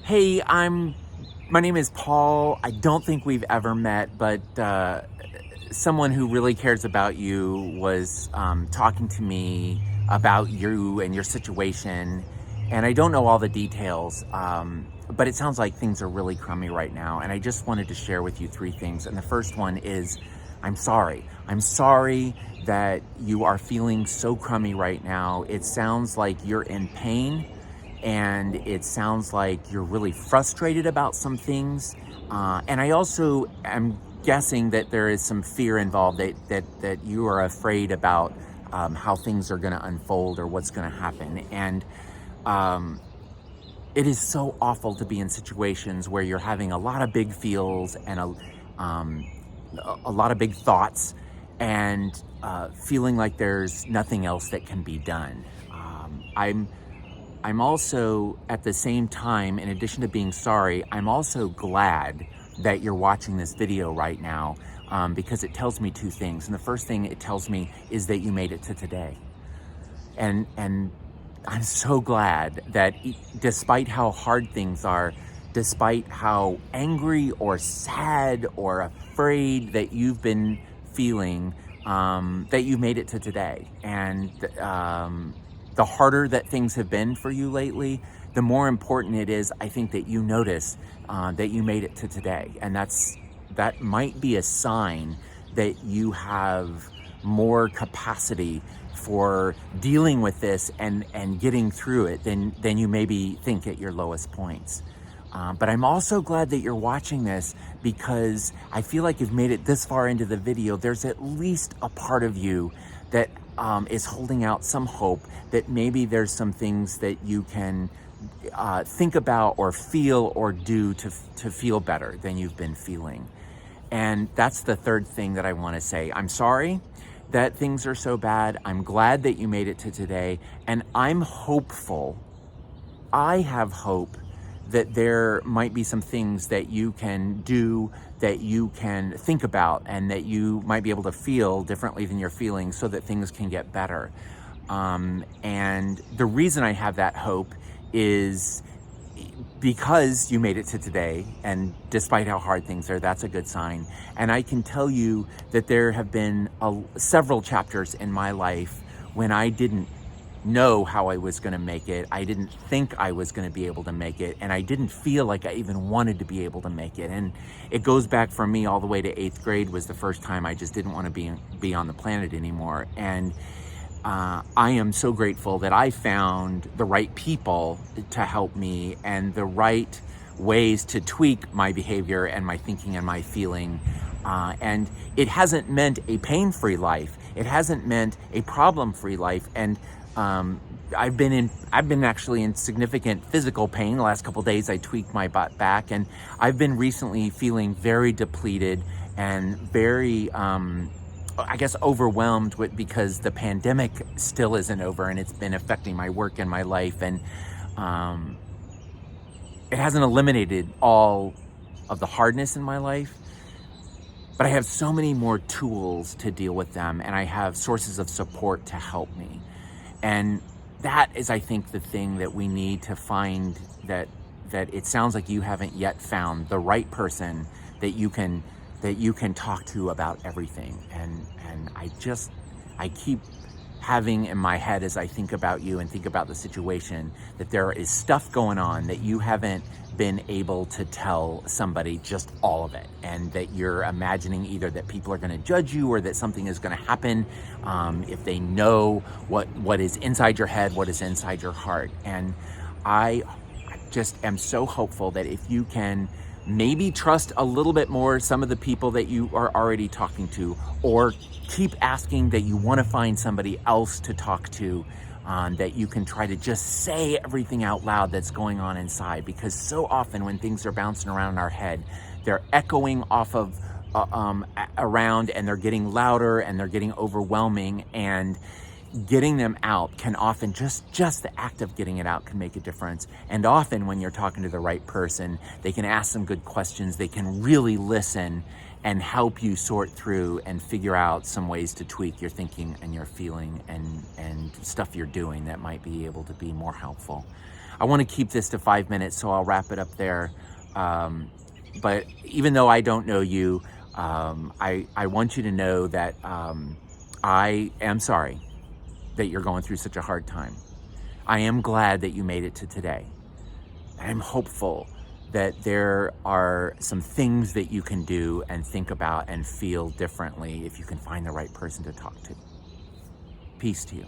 Hey, my name is Paul. I don't think we've ever met, but someone who really cares about you was talking to me about you and your situation. And I don't know all the details, but it sounds like things are really crummy right now. And I just wanted to share with you three things. And the first one is I'm sorry. I'm sorry that you are feeling so crummy right now. It sounds like you're in pain and it sounds like you're really frustrated about some things. And I also am guessing that there is some fear involved, that you are afraid about how things are going to unfold or what's going to happen. And um, it is so awful to be in situations where you're having a lot of big feels and um, a lot of big thoughts and feeling like there's nothing else that can be done. I'm also, at the same time, in addition to being sorry, I'm also glad that you're watching this video right now, because it tells me two things. And the first thing it tells me is that you made it to today. And I'm so glad that despite how hard things are, despite how angry or sad or afraid that you've been feeling, that you made it to today. And the harder that things have been for you lately, the more important it is, I think, that you notice that you made it to today. And that might be a sign that you have more capacity for dealing with this and getting through it than you maybe think at your lowest points. But I'm also glad that you're watching this, because I feel like you've made it this far into the video. There's at least a part of you that is holding out some hope that maybe there's some things that you can think about or feel or do to feel better than you've been feeling. And that's the third thing that I want to say. I'm sorry that things are so bad. I'm glad that you made it to today. And I'm hopeful, I have hope that there might be some things that you can do, that you can think about, and that you might be able to feel differently than you're feeling so that things can get better. And the reason I have that hope is because you made it to today, and despite how hard things are, that's a good sign. And I can tell you that there have been several chapters in my life when I didn't know how I was going to make it. I didn't think I was going to be able to make it, and I didn't feel like I even wanted to be able to make it. And it goes back for me all the way to 8th grade was the first time I just didn't want to be on the planet anymore. And I am so grateful that I found the right people to help me and the right ways to tweak my behavior and my thinking and my feeling. And it hasn't meant a pain-free life. It hasn't meant a problem-free life. And I've been actually in significant physical pain the last couple of days. I tweaked my butt back, and I've been recently feeling very depleted and very, I guess, overwhelmed because the pandemic still isn't over, and it's been affecting my work and my life. And it hasn't eliminated all of the hardness in my life, but I have so many more tools to deal with them, and I have sources of support to help me. And that is, I think, the thing that we need to find, that it sounds like you haven't yet found the right person that you can talk to about everything. And I keep having in my head, as I think about you and think about the situation, that there is stuff going on that you haven't been able to tell somebody just all of it, and that you're imagining either that people are going to judge you or that something is going to happen if they know what is inside your head, what is inside your heart. And I just am so hopeful that if you can maybe trust a little bit more some of the people that you are already talking to, or keep asking that you want to find somebody else to talk to, that you can try to just say everything out loud that's going on inside. Because so often when things are bouncing around in our head, they're echoing off of around, and they're getting louder and they're getting overwhelming, and getting them out can often, just the act of getting it out can make a difference. And often when you're talking to the right person, they can ask some good questions, they can really listen and help you sort through and figure out some ways to tweak your thinking and your feeling and stuff you're doing that might be able to be more helpful. I want to keep this to 5 minutes, so I'll wrap it up there. But even though I don't know you, I want you to know that I am sorry that you're going through such a hard time. I am glad that you made it to today. I'm hopeful that there are some things that you can do and think about and feel differently if you can find the right person to talk to. Peace to you.